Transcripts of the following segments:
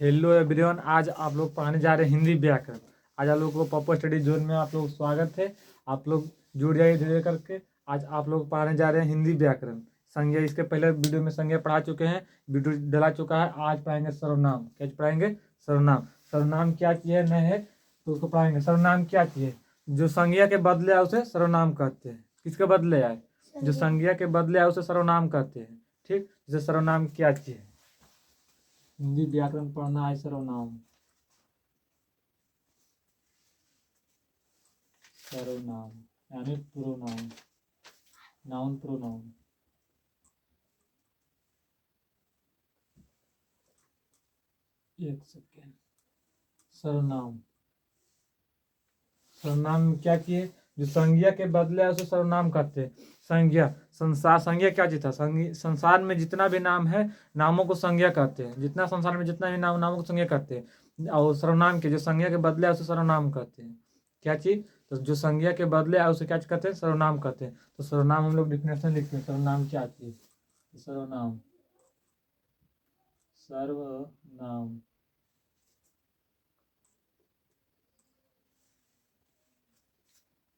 Hello everyone, आज आप लोग पढ़ाने जा रहे हैं हिंदी व्याकरण। आज आप लोग को पप्पू स्टडी जोन में आप लोग स्वागत है। आप लोग जुड़ जाइए धीरे करके। आज आप लोग पढ़ाने जा रहे हैं हिंदी व्याकरण संज्ञा। इसके पहले वीडियो में संज्ञा पढ़ा चुके हैं, वीडियो डला चुका है। आज पढ़ाएंगे सर्वनाम। क्या पढ़ाएंगे? सर्वनाम। सर्वनाम क्या चीज है नहीं है तो उसको पढ़ाएंगे। सर्वनाम क्या चीज है? जो संज्ञा के बदले आए उसे सर्वनाम कहते हैं। किसके बदले आए? जो संज्ञा के बदले आए उसे सर्वनाम कहते हैं। ठीक, जैसे सर्वनाम क्या चीज है? हिंदी व्याकरण पढ़ना है। सर्वनाम, सर्वनाम यानी प्रोनाउन, नाउन प्रोनाउन। एक सेकेंड। सर्वनाम, सर्वनाम क्या किए? जो संज्ञा के बदले है उसे सर्वनाम कहते हैं। संज्ञा, संसार, संज्ञा क्या चीज था? संसार में जितना भी नाम है, नामों को संज्ञा कहते हैं। जितना संसार में जितना भी नाम, नामों को संज्ञा कहते हैं। और सर्वनाम के जो संज्ञा के बदले है उसे सर्वनाम कहते हैं। क्या चीज? तो जो संज्ञा के बदले है उसे क्या कहते हैं? सर्वनाम कहते हैं। तो सर्वनाम हम लोग डिफिनेशन लिखते हैं। सर्वनाम क्या चीज? सर्वनाम, सर्वनाम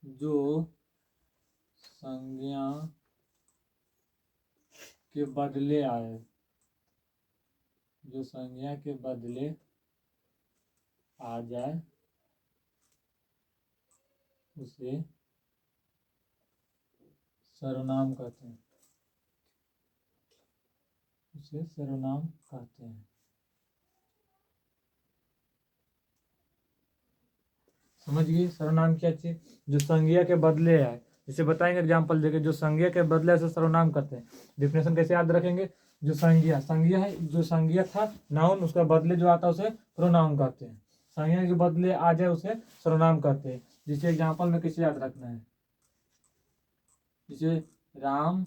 जो संज्ञा के बदले आए, जो संज्ञा के बदले आ जाए उसे सर्वनाम कहते हैं। उसे सर्वनाम कहते हैं। समझ गए? सर्वनाम क्या चीज? जो संज्ञा के बदले आए। जैसे बताएंगे एग्जाम्पल देके, जो संज्ञा के बदले से सर्वनाम कहते हैं। डिफिनेशन कैसे याद रखेंगे? जो संज्ञा, संज्ञा है, जो संज्ञा था नाउन, उसका बदले जो आता है उसे प्रोनाउन कहते हैं। संज्ञा के बदले आ जाए उसे सर्वनाम कहते हैं। जिसे एग्जाम्पल में कैसे याद रखना है? जैसे राम,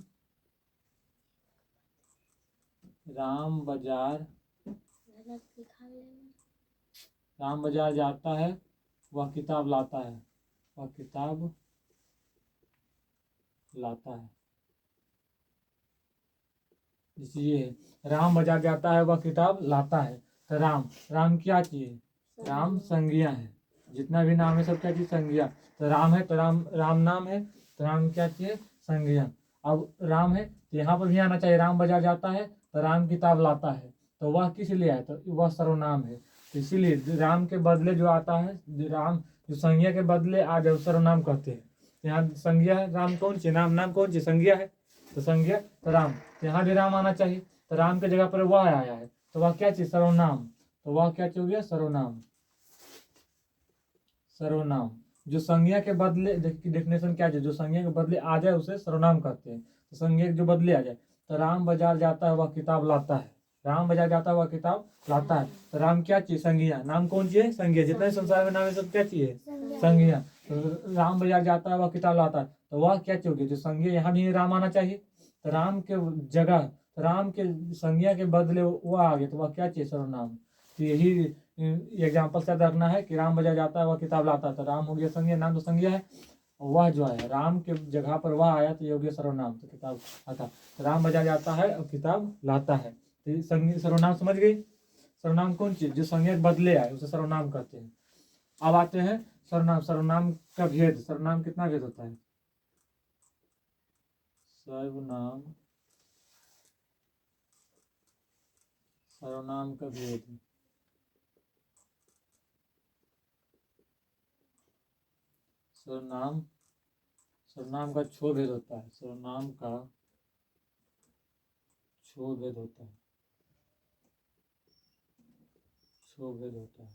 राम बाजार, राम बाजार जाता है, वह किताब लाता है, वह किताब लाता है। इसलिए राम बाजार जाता है, वह किताब लाता है। तो राम, राम क्या चीज? राम संज्ञा है। जितना भी नाम है सब क्या चीज? संज्ञा। तो राम है तो राम, राम नाम है तो राम क्या चीज? संज्ञा। अब राम है तो यहाँ पर भी आना चाहिए। राम बाजार जाता है तो राम किताब लाता है, तो वह किस लिए है? तो वह सर्वनाम है। तो इसीलिए राम के बदले जो आता है, जो राम, जो संज्ञा के बदले आ जाए सर्वनाम कहते हैं। यहाँ संज्ञा है, राम कौन सी? नाम, नाम कौन सी? संज्ञा है। तो संज्ञा तो राम, तो यहाँ भी राम आना चाहिए। तो राम के जगह पर वह आया है तो वह क्या चीज? सर्वनाम। तो वह क्या चीज हो गया? सर्वनाम। सर्वनाम जो संज्ञा के बदले, डेफिनेशन क्या है? जो संज्ञा के बदले आ जाए उसे सर्वनाम कहते हैं। तो संज्ञा के जो बदले आ जाए, तो राम बाजार जाता है, वह किताब लाता है। राम बाजार जाता है, वह किताब लाता है। तो राम क्या चीज? संज्ञा। नाम कौन सी है? संज्ञा। जितना भी संसार में नाम है सब क्या चीज है? संज्ञा। तो राम बाजार जाता है, वह किताब लाता है, तो वह क्या चीज होगी? जो संज्ञा, यहाँ भी राम आना चाहिए। तो राम के जगह, तो राम के संज्ञा के बदले वह आ गया, तो वह क्या चीज? सर्वनाम। तो यही एग्जाम्पल से रखना है कि राम बाजार जाता है, वह किताब लाता है। तो राम हो गया संज्ञा, नाम तो संज्ञा है। वह जो है राम के जगह पर वह आया तो ये हो गया सर्वनाम। तो किताब आता, तो राम बाजार जाता है और किताब लाता है। तो संज्ञा सर्वनाम समझ गई? सर्वनाम कौन चीज? जो संज्ञा बदले आए उसे सर्वनाम कहते हैं। अब आते हैं सर्वनाम। सर्वनाम का भेद, सर्वनाम कितना भेद होता है? सर्वनाम, सर्वनाम का भेद। सर्वनाम, सर्वनाम का छो भेद होता है। सर्वनाम का छो भेद होता है। छो भेद होता है।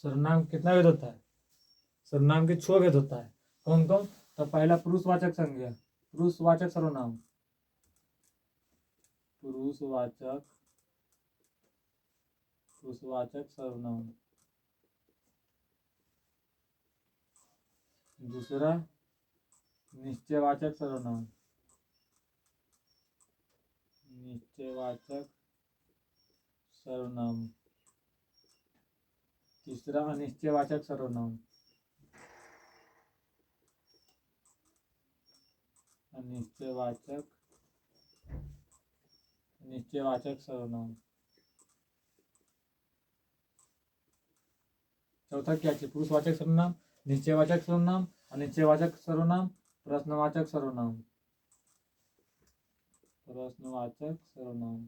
सर्वनाम कितना भेद होता है? सर्वनाम के छो भेद होता है। कौन कौन? तो पहला पुरुषवाचक संज्ञा, पुरुषवाचक सर्वनाम, पुरुषवाचक, पुरुषवाचक सर्वनाम। दूसरा निश्चयवाचक सर्वनाम, निश्चयवाचक सर्वनाम। तीसरा अनिश्चयवाचक सर्वनाम, अनिश्चयवाचक, निश्चयवाचक सर्वनाम। चौथा क्या चाहिए? पुरुषवाचक सर्वनाम, निश्चयवाचक सर्वनाम, अनिश्चयवाचक सर्वनाम, प्रश्नवाचक सर्वनाम। प्रश्नवाचक सर्वनाम।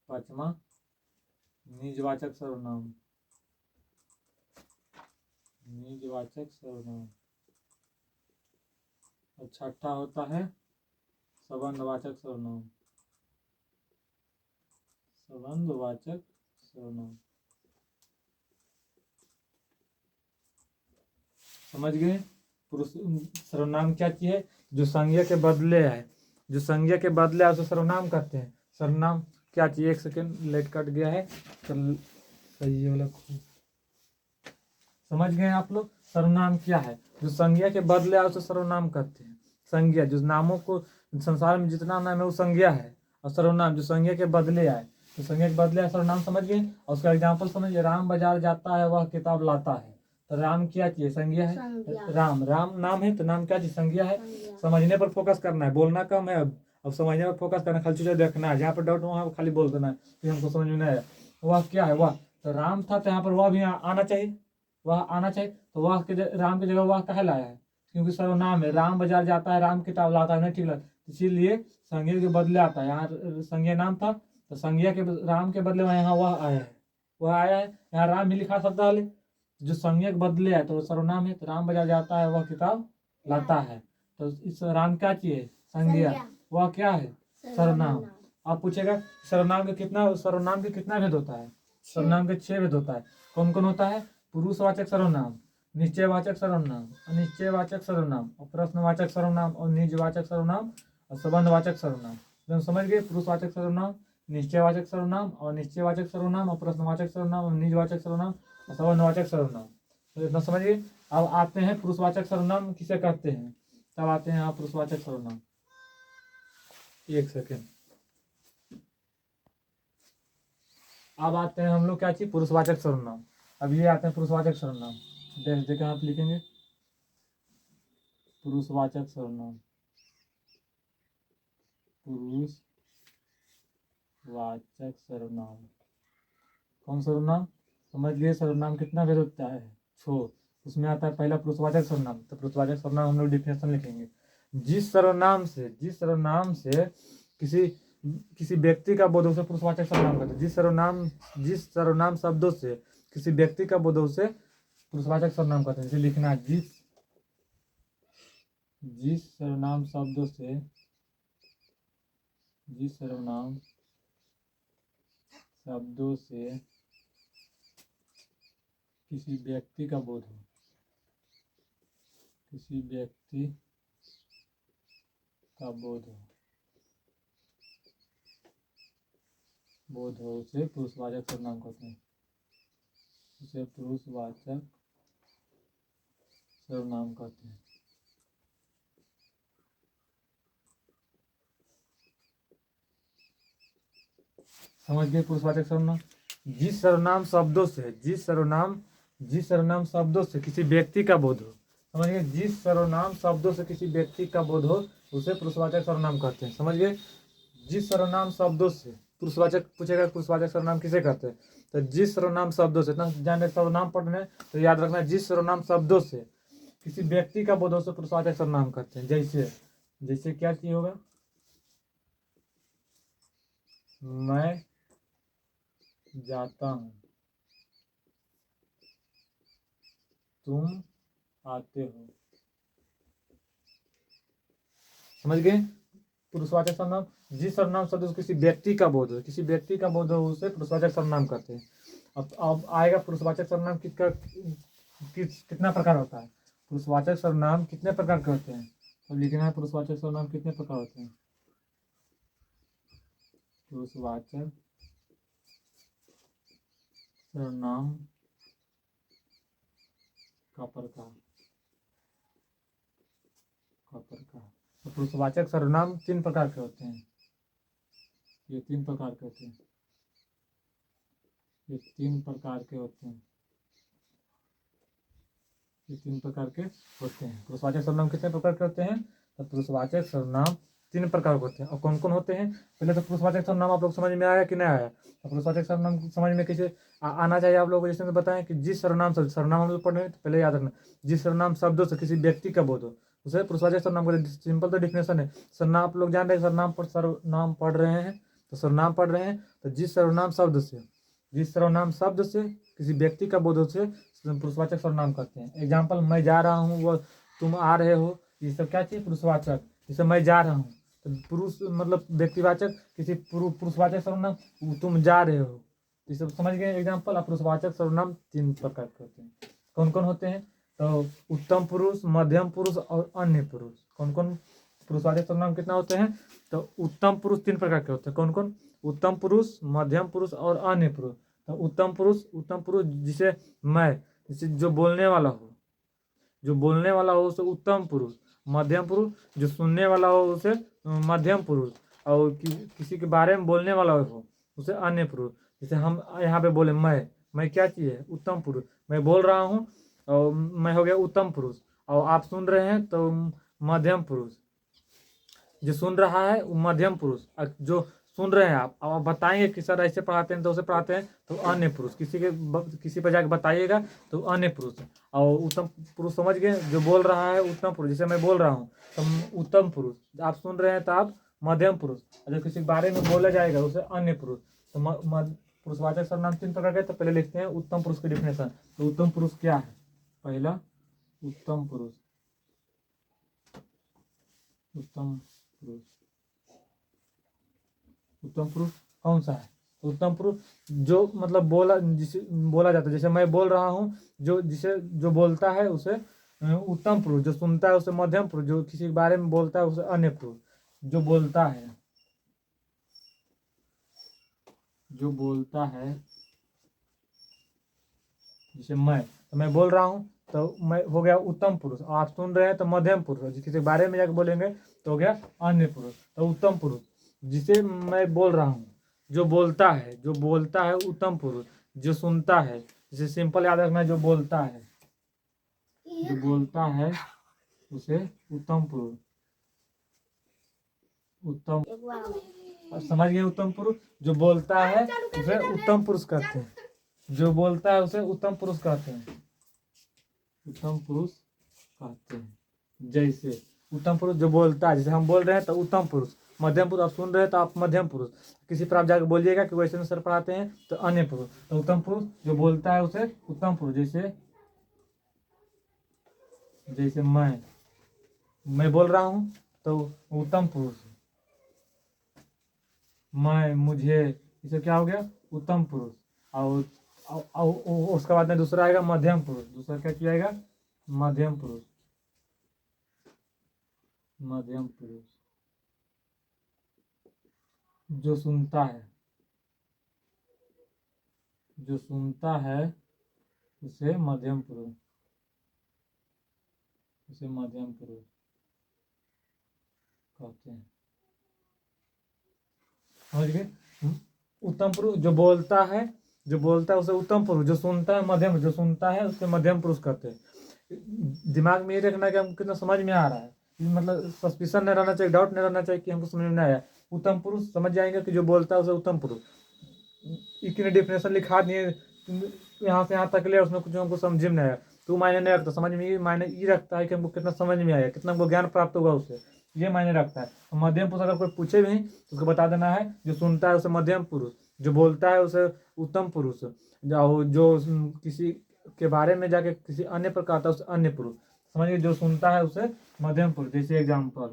पांचवा निजवाचक सर्वनाम। निजवाचक सर्वनाम। और छठा होता है संबंधवाचक सर्वनाम। संबंधवाचक सर्वनाम। समझ गए? पुरुष सर्वनाम क्या चीज है? जो संज्ञा के बदले है, जो संज्ञा के बदले है उसे सर्वनाम कहते हैं। सर्वनाम क्या चीज? एक सेकेंड, लेट कट गया है, सही वाला। समझ गए आप लोग? सर्वनाम क्या है? जो संज्ञा के बदले है उसे सर्वनाम कहते हैं। संज्ञा, जो नामों को, संसार में जितना नाम है वो संज्ञा है, और सर्वनाम जो संज्ञा के बदले आए, तो संज्ञा के बदले आए सर्वनाम। समझ गए? और उसका एग्जाम्पल समझिए, राम बाजार जाता है वह किताब लाता है। तो राम क्या चीज? संज्ञा है। राम, राम नाम है, तो नाम क्या चीज? संज्ञा है। समझने पर फोकस करना है, बोलना कम है। अब समझने पर फोकस करना, खाली चीजें देखना है, जहाँ पर डाउट वहाँ खाली बोल देना है कि हमको समझ में नहीं आया। वह क्या है? वह तो राम था, तो यहाँ पर वह भी आना चाहिए, वह आना चाहिए। तो वह के राम की जगह वह कहे लाया है, क्योंकि सर्वनाम है। राम बाजार जाता है, राम किताब लाता है, नहीं ठीक लगता, इसीलिए संज्ञा के बदले आता है। यहाँ संज्ञा नाम था, तो संज्ञा के राम के बदले यहाँ वह आया है, वह आया है। यहाँ राम भी लिखा शब्दावली, जो संज्ञा के बदले है तो सर्वनाम है। तो राम बाजार जाता है वह किताब लाता है, तो इस राम क्या चाहिए? संज्ञा। वह क्या है? सर्वनाम। आप पूछेगा सर्वनाम के कितना भेद होता है? सर्वनाम के 6 भेद होता है। कौन कौन होता है? पुरुषवाचक सर्वनाम, निश्चयवाचक सर्वनाम, अनिश्चयवाचक सर्वनाम, और प्रश्नवाचक सर्वनाम, और निजवाचक सर्वनाम, और संबंधवाचक सर्वनाम। तो समझ गए? पुरुषवाचक सर्वनाम, निश्चयवाचक सर्वनाम, और निश्चयवाचक सर्वनाम, और प्रश्नवाचक सर्वनाम, और निजवाचक सर्वनाम, और संबंधवाचक सर्वनाम। तो इतना समझिए। अब आते हैं पुरुषवाचक सर्वनाम किसे कहते हैं, तब आते हैं यहाँ पुरुषवाचक सर्वनाम। एक सेकेंड। अब आते हैं हम लोग क्या चीज? पुरुषवाचक सर्वनाम। अब ये आते हैं पुरुषवाचक सर्वनाम। देखें आप लिखेंगे पुरुषवाचक सर्वनाम। पुरुषवाचक सर्वनाम। कौन सर्वनाम? समझ लिए? सर्वनाम कितना भेद होता है? 6। उसमें आता है पहला पुरुषवाचक सर्वनाम। तो पुरुषवाचक सर्वनाम हम लोग डिफिनेशन लिखेंगे, जिस सर्वनाम से किसी व्यक्ति का बोध हो उसे पुरुषवाचक सर्वनाम कहते हैं। जिस सर्वनाम शब्दों से किसी व्यक्ति का बोध हो उसे पुरुषवाचक सर्वनाम कहते हैं। जैसे लिखना है, जिस सर्वनाम शब्दों से किसी व्यक्ति का बोध हो, उसे पुरुषवाचक सर्वनाम कहते हैं। उसे पुरुषवाचक सर्वनाम कहते हैं। समझ गए? पुरुषवाचक सर्वनाम, जिस सर्वनाम शब्दों से किसी व्यक्ति का बोध हो। समझ गए? जिस सर्वनाम शब्दों से किसी व्यक्ति का बोध हो उसे पुरुषवाचक सर्वनाम कहते हैं। समझ गए? जिस सर्वनाम शब्दों से, पुरुषवाचक पूछेगा पुरुषवाचक सर्वनाम किसे कहते हैं, तो जिस सर्वनाम शब्दों से, ना जाने सर्वनाम पढ़ने तो याद रखना, जिस सर्वनाम शब्दों से किसी व्यक्ति का बोध हो उसे पुरुषवाचक सर्वनाम कहते हैं। जैसे क्या चीज होगा? मैं जाता हूँ, तुम आते हो। समझ गए? पुरुषवाचक सर्वनाम, जिस सर्वनाम शब्द से किसी व्यक्ति का बोध हो उसे पुरुषवाचक सर्वनाम कहते हैं। अब आएगा पुरुषवाचक सर्वनाम कितना प्रकार होता है? पुरुषवाचक सर्वनाम कितने प्रकार के होते हैं? तो लिखना है पुरुषवाचक सर्वनाम कितने प्रकार होते हैं। पुरुषवाचक सर्वनाम का प्रकार। तो पुरुषवाचक सर्वनाम 3 प्रकार के होते हैं। ये 3 प्रकार के होते हैं। ये 3 प्रकार के होते हैं। पुरुषवाचक सर्वनाम कितने प्रकार के होते हैं? तो पुरुषवाचक सर्वनाम तीन प्रकार के होते हैं। और कौन कौन होते हैं? पहले तो पुरुषवाचक सर्वनाम आप लोग समझ में आया कि नहीं आया? तो पुरुषवाचक सर्वनाम समझ में कैसे आना चाहिए आप लोगों को? जैसे मैं बताएं कि जिस सर्वनाम से सर्वनाम हम लोग पढ़ रहे हैं तो पहले याद रखना, जिस सर्वनाम शब्दों से किसी व्यक्ति का बोध हो उसे पुरुषवाचक सर्वनाम कहते हैं। सिंपल तो डिफिनेशन है। सर्वनाम आप लोग जान रहे हैं, सर्वनाम पढ़ रहे हैं तो सर्वनाम पढ़ रहे हैं तो जिस सर्वनाम शब्द से किसी व्यक्ति का बोध हो उसे पुरुषवाचक सर्वनाम कहते हैं। एग्जाम्पल, मैं जा रहा हूँ, वो तुम आ रहे हो, ये सब क्या चीज? पुरुषवाचक। जैसे मैं जा रहा हूँ तो पुरुष मतलब व्यक्तिवाचक, किसी पुरुषवाचक सर्वनाम, तुम जा रहे हो, ये सब समझ गए एग्जाम्पल। और पुरुषवाचक सर्वनाम तीन प्रकार के होते हैं। कौन कौन होते हैं? तो उत्तम पुरुष, मध्यम पुरुष और अन्य पुरुष। कौन कौन पुरुषवाचक सर्वनाम कितना होते हैं? तो उत्तम पुरुष तीन प्रकार के होते हैं। कौन कौन? उत्तम पुरुष, मध्यम पुरुष और अन्य पुरुष। तो उत्तम पुरुष जिसे मैं, जिसे जो बोलने वाला हो उसे उत्तम पुरुष। मध्यम पुरुष जो सुनने वाला हो उसे मध्यम पुरुष। और किसी के बारे में बोलने वाला हो उसे अन्य पुरुष। जैसे हम यहाँ पे बोले मैं क्या चीज है? उत्तम पुरुष। मैं बोल रहा हूँ और मैं हो गया उत्तम पुरुष। और आप सुन रहे हैं तो मध्यम पुरुष। जो सुन रहा है वो मध्यम पुरुष। और जो सुन रहे हैं आप बताएंगे कि सर ऐसे पढ़ाते हैं तो उसे पढ़ाते हैं तो अन्य पुरुष। किसी पर जाके बताइएगा तो अन्य पुरुष। और उत्तम पुरुष समझ गए, जो बोल रहा है उत्तम पुरुष। जैसे मैं बोल रहा हूँ तो उत्तम पुरुष, आप सुन रहे हैं तो आप मध्यम पुरुष। और जब किसी के बारे में बोला जाएगा उसे अन्य पुरुष। तो पुरुषवाचक सर्वनाम तीन प्रकार के। तो पहले लिखते हैं उत्तम पुरुष की डिफिनेशन। तो उत्तम पुरुष क्या है? पहला, उत्तम पुरुष उत्तम पुरुष कौन सा है? उत्तम पुरुष जो मतलब जिसे बोला जाता है। जैसे मैं बोल रहा हूँ, जो बोलता है उसे उत्तम पुरुष। जो सुनता है उसे मध्यम पुरुष। जो किसी के बारे में बोलता है उसे अन्य पुरुष। जो बोलता है जैसे मैं बोल रहा हूँ तो मैं हो गया उत्तम पुरुष। और आप सुन रहे हैं तो मध्यम पुरुष। किसी के बारे में जाकर बोलेंगे तो हो गया अन्य पुरुष। तो उत्तम पुरुष जिसे मैं बोल रहा हूँ, जो बोलता है उत्तम पुरुष। जो सुनता है, जिसे सिंपल याद रखना, जो बोलता है उसे उत्तम पुरुष। समझ गए? उत्तम पुरुष जो बोलता है उसे उत्तम पुरुष कहते हैं। जो बोलता है उसे उत्तम पुरुष कहते हैं। जैसे उत्तम पुरुष जो बोलता है, जैसे हम बोल रहे हैं तो उत्तम पुरुष। मध्यम पुरुष आप सुन रहे हैं तो आप मध्यम पुरुष। किसी पर आप जाकर बोलिएगा कि वैसे सर पढ़ाते हैं तो अन्य पुरुष। तो उत्तम पुरुष जो बोलता है उसे उत्तम पुरुष। जैसे मैं बोल रहा हूँ तो उत्तम पुरुष। मुझे, इसे क्या हो गया? उत्तम पुरुष। और उसके बाद में दूसरा आएगा मध्यम पुरुष। दूसरा क्या किया जाएगा? मध्यम पुरुष। जो सुनता है उसे मध्यम पुरुष। कहते हैं। समझ गए? उत्तम पुरुष जो बोलता है उसे उत्तम पुरुष। जो सुनता है मध्यम, जो सुनता है उसे मध्यम पुरुष कहते हैं। दिमाग में ये रखना कि हमको कितना समझ में आ रहा है। मतलब सस्पिशन नहीं रहना चाहिए, डाउट नहीं रहना चाहिए कि हमको समझ में नहीं आया। उत्तम पुरुष समझ जाएंगे कि जो बोलता है उसे उत्तम पुरुष। इसने डिफिनेशन लिखा दिए यहाँ से यहाँ तक ले, उसमें कुछ हमको समझ में नहीं आया तो मायने नहीं रखता। समझ में मायने ये रखता है कि हमको कितना समझ में आया, कितना हमको ज्ञान प्राप्त होगा उससे, ये मायने रखता है। तो मध्यम पुरुष अगर कोई पूछे भी तो उसको बता देना है जो सुनता है उसे मध्यम पुरुष, जो बोलता है उसे उत्तम पुरुष, जो किसी के बारे में जाके किसी अन्य पर कहता है उसे अन्य पुरुष। समझिए? जो सुनता है उसे मध्यम पुरुष। जैसे एग्जाम्पल,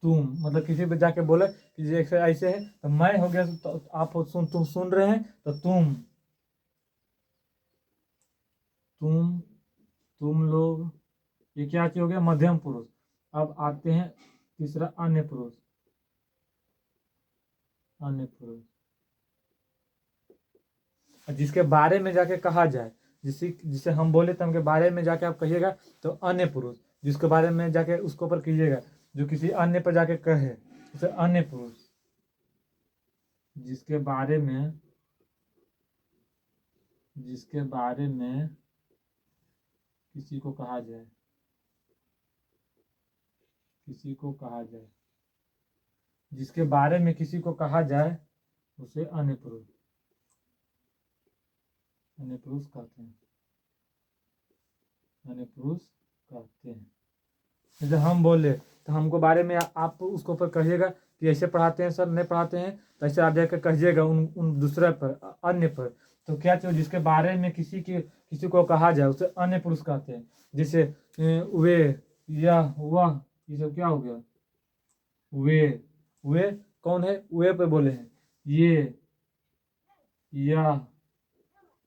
तुम मतलब किसी पे जाके बोले कि जैसे ऐसे है तो मैं हो गया तो आप तुम सुन रहे हैं तो तुम लोग, ये क्या चीज हो गया? मध्यम पुरुष। अब आते हैं तीसरा अन्य पुरुष। जिसके बारे में जाके कहा जाए, जिसे हम बोले तो उनके बारे में जाके आप कहिएगा तो अन्य पुरुष। जिसके बारे में जाके उसके ऊपर कीजिएगा, जो किसी अन्य पर जाके कहे उसे अन्य पुरुष। जिसके बारे में किसी को कहा जाए किसी को कहा जाए, जिसके बारे में किसी को कहा जाए उसे अन्य पुरुष कहते हैं, अन्य पुरुष कहते हैं। जैसे हम बोले तो हमको बारे में आप उसको ऊपर कहिएगा कि ऐसे पढ़ाते हैं सर, नहीं पढ़ाते हैं, तो ऐसे आप जाकर कहिएगा उन दूसरे पर, अन्य पर। तो क्या चाहिए, जिसके बारे में किसी को कहा जाए उसे अन्य पुरुष कहते हैं। जैसे वे, यह, वह, ये सब क्या हो गया, वे कौन है, वे पे बोले हैं, ये, यह,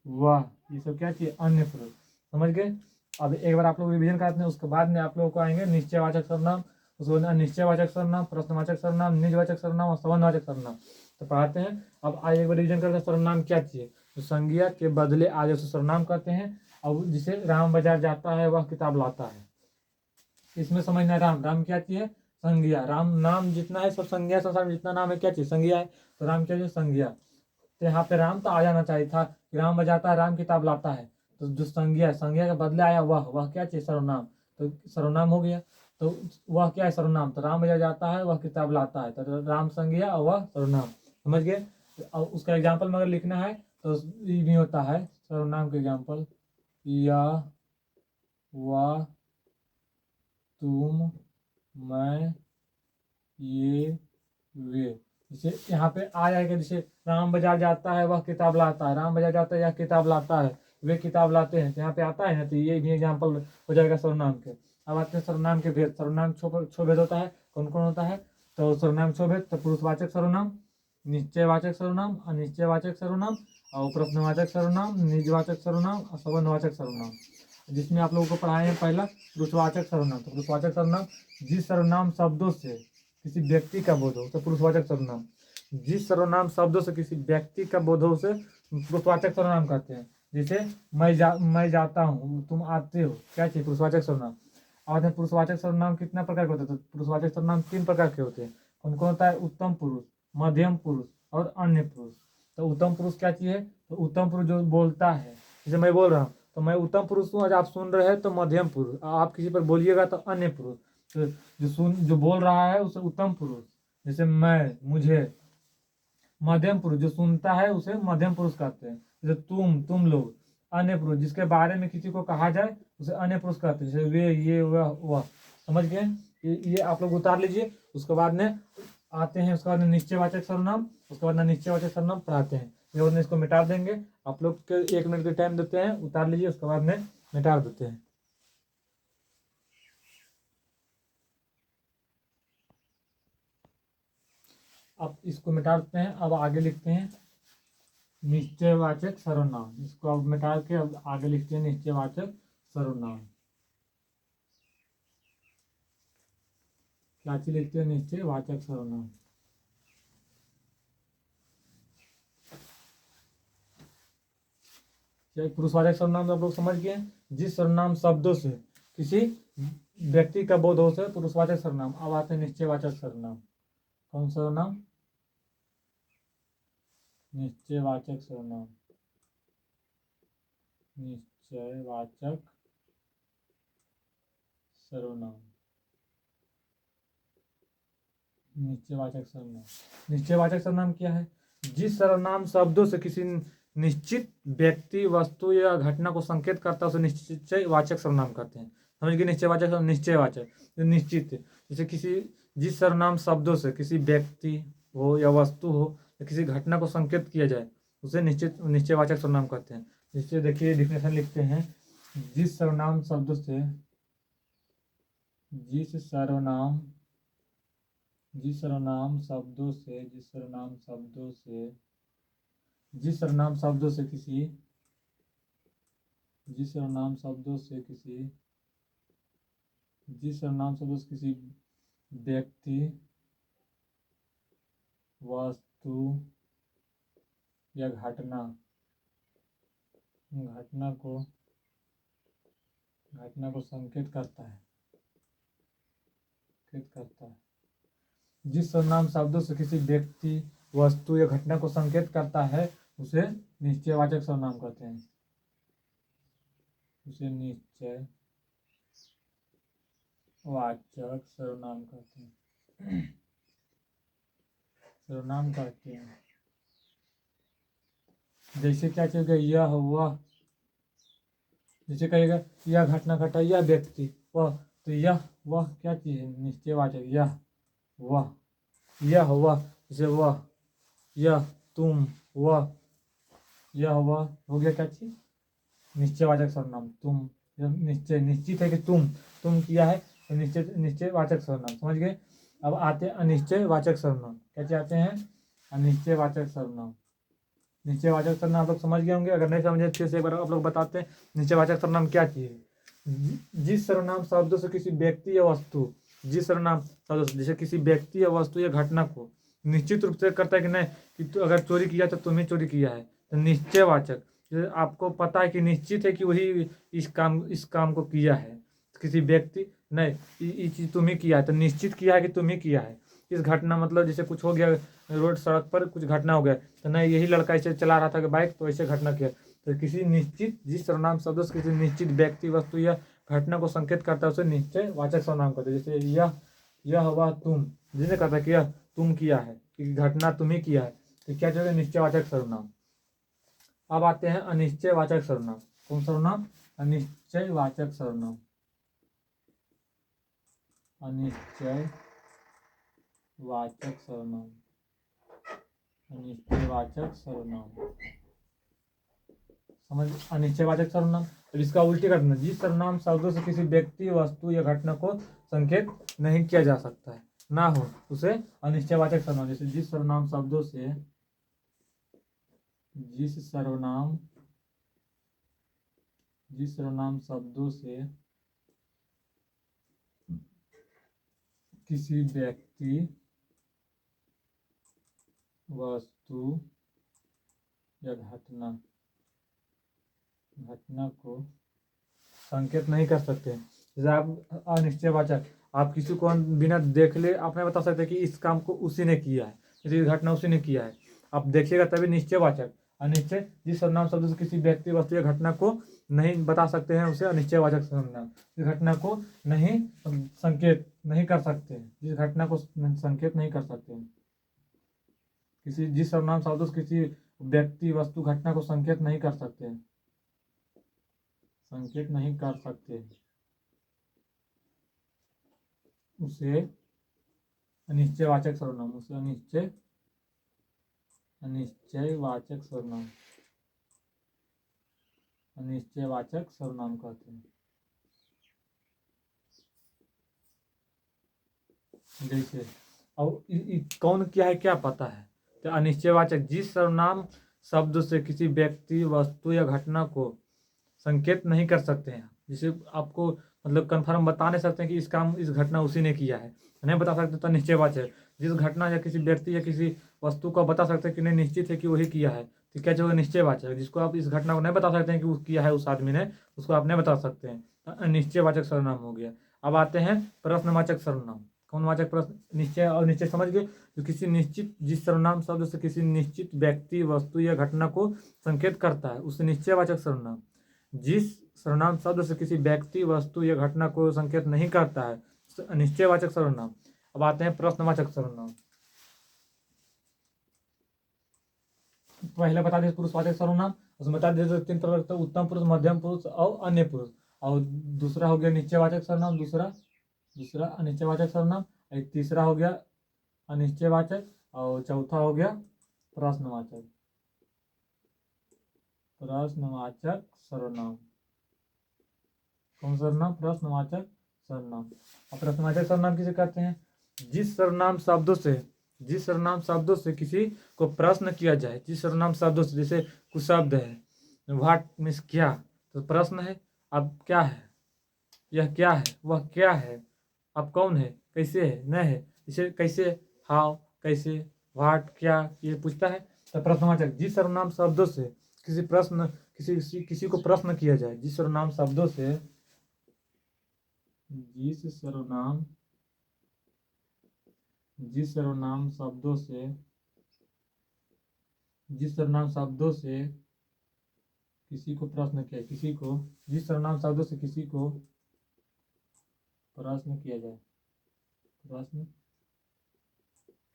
वह, ये सब क्या चाहिए, अन्य पुरुष। समझ गए। अब एक बार आप लोग रिवीजन करते हैं, उसके बाद में आप लोगों को आएंगे निश्चयवाचक सर्वनाम, उसके बाद निश्चयवाचक सर्वनाम, प्रश्नवाचक सर्वनाम, निजवाचक सर्वनाम और संबंधवाचक सर्वनाम। तो पढ़ाते हैं। अब आइए एक बार रिवीजन करते हैं। सर्वनाम क्या चाहिए, तो संज्ञा के बदले आगे उसे सर्वनाम कहते हैं। अब जिसे राम बाजार जाता है वह किताब लाता है, इसमें समझना, राम क्या चाहिए, संज्ञा। राम नाम जितना है सब संज्ञा, संसार में जितना नाम है क्या चाहिए, संज्ञा है। तो राम क्या चाहिए, संज्ञा। तो यहाँ पे राम तो आ जाना चाहिए था, राम बजाता है, राम किताब लाता है। तो जो संज्ञा के बदले आया वह क्या चाहिए, सर्वनाम। तो सर्वनाम हो गया। तो वह क्या है, सर्वनाम। तो राम बजा जाता है, वह किताब लाता है, तो राम संज्ञा और वह सर्वनाम। समझ गए। और उसका एग्जाम्पल में अगर लिखना है तो ये नहीं होता है सर्वनाम के एग्जाम्पल, या, वह, तुम, मैं, ये, वे। जैसे यहाँ पे आ जाएगा, जैसे राम बाजार जाता है वह किताब लाता है, राम बाजार जाता है यह किताब लाता है, वे किताब लाते हैं। तो यहाँ पे आता है ना, तो ये भी एग्जाम्पल हो जाएगा सर्वनाम के। अब आते हैं सर्वनाम के भेद। सर्वनाम छो भेद होता है, कौन कौन होता है, तो सर्वनाम छो भेद, तो पुरुषवाचक सर्वनाम, निश्चयवाचक सर्वनाम, अनिश्चयवाचक सर्वनाम और प्रश्नवाचक सर्वनाम, निजवाचक सर्वनाम और संबंधवाचक सर्वनाम। जिसमें आप लोगों को पढ़ाए हैं पहला पुरुषवाचक सर्वनाम। तो पुरुषवाचक सर्वनाम जिस सर्वनाम शब्दों से किसी व्यक्ति का बोध हो, तो पुरुषवाचक सर्वनाम। जिस सर्वनाम शब्दों से किसी व्यक्ति का बोध हो उसे पुरुषवाचक सर्वनाम कहते हैं। जैसे मैं जाता हूँ, तुम आते हो, क्या चाहिए, पुरुषवाचक सर्वनाम। और पुरुषवाचक सर्वनाम कितना प्रकार के होते हैं, तो पुरुषवाचक सर्वनाम 3 प्रकार के होते हैं। कौन कौन होता है, उत्तम पुरुष, मध्यम पुरुष और अन्य पुरुष। तो उत्तम पुरुष क्या चाहिए, तो उत्तम पुरुष जो बोलता है, जैसे मैं बोल रहा हूँ तो मैं उत्तम पुरुष हूँ, आज आप सुन रहे हैं तो मध्यम पुरुष, आप किसी पर बोलिएगा तो अन्य पुरुष। तो जो बोल रहा है उसे उत्तम पुरुष, जैसे मैं, मुझे। मध्यम पुरुष जो सुनता है उसे मध्यम पुरुष कहते हैं, जैसे तुम लोग। अन्य पुरुष जिसके बारे में किसी को कहा जाए उसे अन्य पुरुष कहते हैं, जैसे वे, ये, वह। समझ गए। ये आप लोग उतार लीजिए। उसके बाद में आते हैं, उसके बाद में निश्चयवाचक सर्वनाम, उसके बाद में निश्चयवाचक सर्वनाम पढ़ाते हैं। इसको मिटा देंगे। आप लोग के 1 मिनट के टाइम देते हैं, उतार लीजिए, उसके बाद में मिटा देते हैं। अब इसको मिटा देते हैं। अब आगे लिखते हैं निश्चयवाचक सर्वनाम। इसको अब मिटा के अब आगे लिखते हैं निश्चयवाचक सर्वनाम। क्या चीज लिखते हैं, निश्चयवाचक सर्वनाम। पुरुषवाचक सर्वनाम आप लोग समझ गए। जिस सर्वनाम शब्दों से किसी व्यक्ति का बोध हो से पुरुषवाचक सर्वनाम। अब आते हैं निश्चयवाचक सर्वनाम। कौन सर्वनाम, निश्चयवाचक सर्वनाम। निश्चयवाचक सर्वनाम, निश्चयवाचक सर्वनाम। निश्चयवाचक सर्वनाम क्या है, जिस सर्वनाम शब्दों से किसी निश्चित व्यक्ति, वस्तु या घटना को संकेत करता है उसे निश्चयवाचक सर्वनाम कहते हैं। समझ गए। निश्चयवाचक, निश्चयवाचक निश्चित। जैसे जिस सर्वनाम शब्दों से किसी व्यक्ति हो या वस्तु हो या किसी घटना को संकेत किया जाए उसे निश्चयवाचक सर्वनाम कहते हैं। जिससे देखिए डिफिनेशन लिखते हैं, जिस सर्वनाम शब्दों से जिस सर्वनाम शब्दों से जिस सर्वनाम शब्दों से किसी व्यक्ति, वस्तु या घटना को संकेत करता है जिस सर्वनाम शब्दों से किसी व्यक्ति, वस्तु या घटना को संकेत करता है उसे निश्चयवाचक सर्वनाम कहते हैं। उसे वाचक सर्वनाम कहते हैं। सर्वनाम कहते हैं। जैसे क्या चाहिए, यह वह, जैसे कहेगा यह घटना घटा, यह व्यक्ति वह, तो यह वह क्या चीज है, निश्चयवाचक, यह वह, जैसे वह, यह तुम, वह, यह वह हो गया क्या चीज, निश्चयवाचक सर्वनाम। तुम, निश्चय निश्चित है कि तुम किया है, तो निश्चयवाचक सर्वनाम, समझ गए। अब आते हैं अनिश्चयवाचक सर्वनाम। कैसे आते हैं, अनिश्चयवाचक सर्वनाम। निश्चयवाचक सर्वनाम आप लोग समझ गए होंगे, अगर नहीं समझे फिर से एक बार आप लोग बताते हैं निश्चयवाचक सर्वनाम क्या चीज है। जिस सर्वनाम शब्दों से किसी व्यक्ति या वस्तु, जिस सर्वनाम शब्दों से, जैसे किसी व्यक्ति या वस्तु या घटना को निश्चित रूप से करता है कि नहीं, कि तो अगर चोरी किया तो तुम ही चोरी किया है, तो निश्चयवाचक। जैसे आपको पता है कि निश्चित है कि वही इस काम को किया है, किसी व्यक्ति नहीं, ये चीज तुम ही किया है, तो निश्चित किया है कि तुम ही किया है। इस घटना मतलब जैसे कुछ हो गया, रोड सड़क पर कुछ घटना हो गया, तो नहीं यही लड़का ऐसे चला रहा था कि बाइक, तो ऐसे घटना किया। तो किसी निश्चित, जिस सर्वनाम शब्द से किसी निश्चित व्यक्ति वस्तु या घटना को संकेत करता है उसे निश्चयवाचक सर्वनाम कहते हैं। जैसे यह वह तुम, जिसने कहता है कि यह तुम किया है, कि घटना तुम ही किया है, तो क्या चाहिए, निश्चयवाचक सर्वनाम। अब आते हैं अनिश्चयवाचक सर्वनाम। कौन सर्वनाम, अनिश्चयवाचक सर्वनाम। अनिश्चयवाचक सर्वनाम, अनिश्चयवाचक सर्वनाम, समझ। अनिश्चयवाचक सर्वनाम, अब इसका उल्टी कर देना, जिस सर्वनाम शब्दों से किसी व्यक्ति वस्तु या घटना को संकेत नहीं किया जा सकता है, ना हो, उसे अनिश्चयवाचक सर्वनाम। जैसे जिस सर्वनाम शब्दों से, जिस सर्वनाम शब्दों से किसी व्यक्ति वस्तु या घटना को संकेत नहीं कर सकते। जैसे आप अनिश्चयवाचक, आप किसी को बिना देख ले आप नहीं बता सकते कि इस काम को उसी ने किया है, इसी घटना उसी ने किया है, आप देखिएगा तभी निश्चयवाचक। अनिश्चय, जिस सर्वनाम शब्द से किसी व्यक्ति वस्तु या घटना को नहीं बता सकते हैं उसे अनिश्चयवाचक सर्वनाम। इस घटना को नहीं संकेत नहीं कर सकते, जिस घटना को संकेत नहीं कर सकते, जिस सर्वनाम शब्द से किसी व्यक्ति वस्तु घटना को संकेत नहीं कर सकते, उसे अनिश्चयवाचक सर्वनाम, उसे अनिश्चयवाचक सर्वनाम, अनिश्चयवाचक सर्वनाम कहते हैं। जैसे अब कौन क्या है क्या पता है, तो अनिश्चयवाचक, जिस सर्वनाम शब्द से किसी व्यक्ति वस्तु या घटना को संकेत नहीं कर सकते हैं, जिसे आपको मतलब कंफर्म बता नहीं सकते हैं कि इस घटना उसी ने किया है, नहीं बता सकते, तो निश्चयवाचक। जिस घटना या किसी व्यक्ति या किसी वस्तु को बता सकते हैं कि नहीं निश्चित है कि वही किया है, तो क्या चाहिए, निश्चयवाचक। जिसको आप इस घटना को नहीं बता सकते हैं कि वो किया है उस आदमी ने, उसको आप नहीं बता सकते हैं, अनिश्चयवाचक सर्वनाम हो गया। अब आते हैं प्रश्नवाचक सर्वनाम। कौन वाचक, प्रश्न, निश्चय और निश्चय समझ गए। जो किसी निश्चित, जिस सर्वनाम शब्द से किसी निश्चित व्यक्ति वस्तु या घटना को संकेत करता है उसे निश्चयवाचक सर्वनाम। जिस सर्वनाम शब्द से किसी व्यक्ति वस्तु या घटना को संकेत नहीं करता है उसे अनिश्चयवाचक सर्वनाम। अब आते हैं प्रश्नवाचक सर्वनाम। पहले बता दें पुरुषवाचक सर्वनाम, उसमें बता देते 3 प्रकार के, उत्तम पुरुष, मध्यम पुरुष और अन्य पुरुष। और दूसरा हो गया निश्चयवाचक सर्वनाम, दूसरा अनिश्चयवाचक सर्वनाम, एक तीसरा हो गया अनिश्चयवाचक, और चौथा हो गया प्रश्नवाचक सर्वनाम। कौन सर्वनाम, प्रश्नवाचक सर्वनाम। अब प्रश्नवाचक सर्वनाम किसे कहते हैं, जिस सर्वनाम शब्दों से किसी को प्रश्न किया जाए, जिस सर्वनाम शब्दों से, जैसे कुछ शब्द है, व्हाट मीन्स क्या, तो प्रश्न है, अब क्या है, यह क्या है, वह क्या है, अब कौन है, कैसे है, न है, इसे कैसे, हाउ, कैसे, व्हाट, क्या, ये पूछता है, तो प्रश्नवाचक। जिस सर्वनाम शब्दों से किसी को प्रश्न किया जाए, जिस सर्वनाम शब्दों से किसी को प्रश्न किया, जिस सर्वनाम शब्दों से किसी को प्रश्न किया जाए, प्रश्न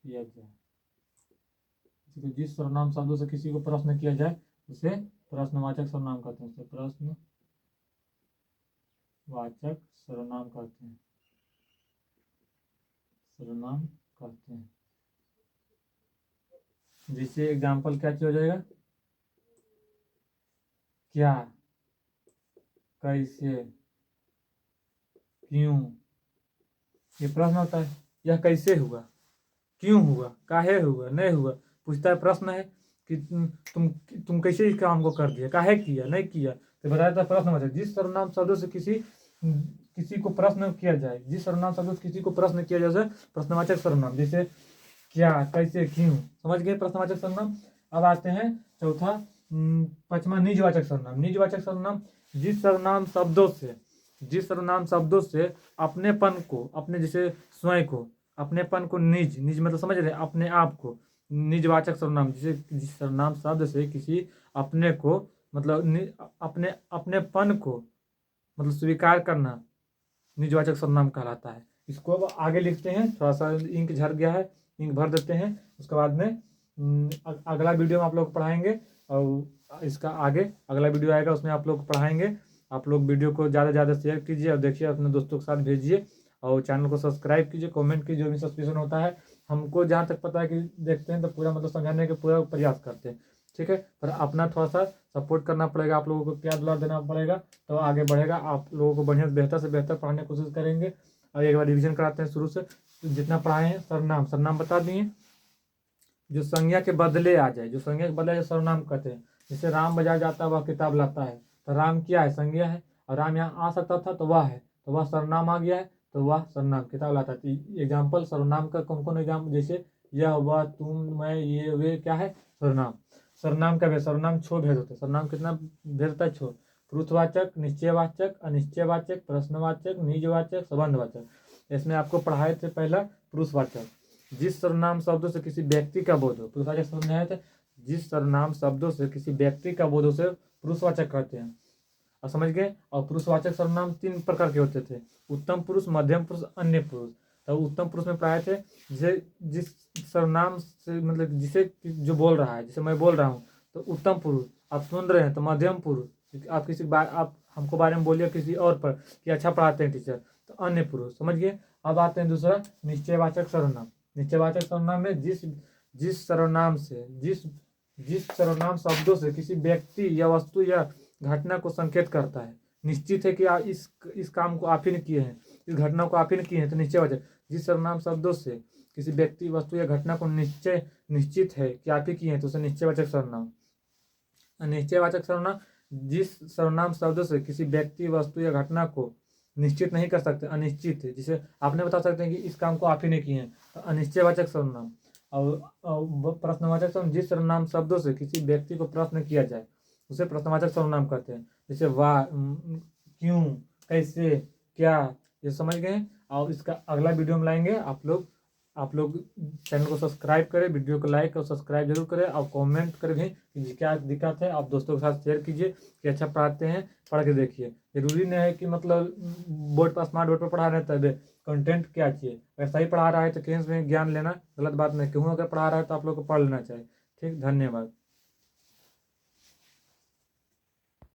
किया जाए। जिस सर्वनाम शब्दों से किसी को प्रश्न किया जाए उसे प्रश्नवाचक सर्वनाम कहते हैं, उसे प्रश्नवाचक सर्वनाम कहते हैं, सर्वनाम कहते हैं। जिससे एग्जाम्पल क्या हो जाएगा, क्या, कैसे, क्यों, ये प्रश्न होता है। यह कैसे हुआ, क्यों हुआ, काहे हुआ, नहीं हुआ, पूछता है, प्रश्न है कि तुम कैसे इस काम को कर दिया, काहे किया, नहीं किया, तो बताया था प्रश्नवाचक। जिस सर्वनाम शब्दों से किसी को प्रश्न किया जाए, जिस सर्वनाम शब्दों से किसी को प्रश्न किया जाए उसे प्रश्नवाचक सर्वनाम। जैसे क्या, कैसे, क्यों, समझ गए प्रश्नवाचक सर्वनाम। अब आते हैं चौथा, पांचवा निजवाचक सर्वनाम। निजवाचक सर्वनाम जिस सर्वनाम शब्दों से अपनेपन को, अपने जैसे स्वयं को, अपनेपन को निज मतलब समझ रहे हैं, अपने आप को, निजवाचक सर्वनाम। जिस सर्वनाम शब्द से किसी अपने को मतलब अपनेपन को मतलब स्वीकार करना निजवाचक सर्वनाम कहलाता है। इसको अब आगे लिखते हैं, थोड़ा सा इंक झड़ गया है, इंक भर देते हैं। उसके बाद में अगला वीडियो में आप लोग पढ़ाएंगे, और इसका आगे अगला वीडियो आएगा उसमें आप लोग पढ़ाएंगे। आप लोग वीडियो को ज़्यादा से ज़्यादा शेयर कीजिए और देखिए, अपने दोस्तों के साथ भेजिए, और चैनल को सब्सक्राइब कीजिए, कमेंट कीजिए। जो भी सब्सक्रिप्शन होता है, हमको जहाँ तक पता है कि देखते हैं तो पूरा मतलब समझाने का पूरा प्रयास करते हैं, ठीक है। पर अपना थोड़ा सा सपोर्ट करना पड़ेगा, आप लोगों को प्यार दुलार देना पड़ेगा, तो आगे बढ़ेगा। आप लोगों को बढ़िया बेहतर से बेहतर पढ़ाने की कोशिश करेंगे। और एक बार रिवीजन कराते हैं शुरू से, जितना पढ़ाए हैं। सर्वनाम बता दिए, जो संज्ञा के बदले आ जाए, जो संज्ञा के बदले सर्वनाम कहते हैं। जैसे राम बाजार जाता है वह किताब लाता है, तो राम क्या है, संज्ञा है, और राम यहाँ आ सकता था तो वह है, तो वह सर्वनाम आ गया है, तो वह सर्वनाम किताब लाता है। एग्जाम्पल सर्वनाम का कौन कौन एग्जाम्पल, जैसे यह, वह, तुम, मैं, ये, वे, क्या है, सर्वनाम। सर्वनाम का भेद, सर्वनाम छो भेद होते हैं। सर्वनाम कितना भेद होता है, छो। पुरुषवाचक, निश्चयवाचक, अनिश्चयवाचक, प्रश्नवाचक, निजवाचक, संबंधवाचक। इसमें आपको पढ़ाए थे पहला पुरुषवाचक। जिस सर्वनाम शब्दों से किसी व्यक्ति का बोध हो, पुरुषवाचक समझाए थे। जिस सर्वनाम शब्दों से किसी व्यक्ति का बोध हो उसे पुरुषवाचक कहते हैं, और समझ गए। और पुरुषवाचक सर्वनाम 3 प्रकार के होते थे, उत्तम पुरुष, मध्यम पुरुष, अन्य पुरुष। तो उत्तम पुरुष में पढ़ाए थे, जिस सर्वनाम से मतलब जिसे जो बोल रहा है, जैसे मैं बोल रहा हूँ तो उत्तम पुरुष, आप सुन रहे हैं तो मध्यम पुरुष, आप किसी बात, आप हमको बारे में बोलिए किसी और पर कि अच्छा पढ़ाते हैं टीचर, तो अन्य पुरुष, समझ गए। अब आते हैं दूसरा, निश्चयवाचक सर्वनाम। निश्चयवाचक सर्वनाम में जिस सर्वनाम शब्दों से किसी व्यक्ति या वस्तु या घटना को संकेत करता है। निश्चित है कि इस काम को आप ही ने किए हैं, इस घटना को आप ही ने किए हैं, तो निश्चयवाचक। जिस सर्वनाम शब्दों से किसी व्यक्ति, वस्तु या घटना को निश्चित है कि आप ही किए हैं, तो उसे निश्चयवाचक सर्वनाम। अनिश्चयवाचक सर्वनाम, जिस सर्वनाम शब्दों से किसी व्यक्ति, वस्तु या घटना को निश्चित नहीं कर सकते, अनिश्चित है, जिसे आपने बता सकते हैं कि इस काम को आप ही ने किए हैं, तो अनिश्चयवाचक सर्वनाम। और प्रश्नवाचक सर्वनाम, जिस सर्वनाम शब्दों से किसी व्यक्ति को प्रश्न किया जाए उसे प्रश्नवाचक सर्वनाम कहते हैं। जैसे वाह, क्यों, कैसे, क्या, ये समझ गए। और इसका अगला वीडियो में लाएंगे। आप लोग चैनल को सब्सक्राइब करें, वीडियो को लाइक और सब्सक्राइब जरूर करें, और कमेंट करें भी कि क्या दिक्कत है। आप दोस्तों के साथ शेयर कीजिए कि अच्छा पढ़ाते हैं, पढ़ के देखिए। जरूरी नहीं है कि मतलब बोर्ड पर, स्मार्ट बोर्ड पर पढ़ा रहे हैं तब कंटेंट क्या चाहिए। अगर सही पढ़ा रहा है तो कहीं से ज्ञान लेना गलत बात नहीं, क्यों अगर पढ़ा रहा है तो आप लोग को पढ़ लेना चाहिए। ठीक, धन्यवाद।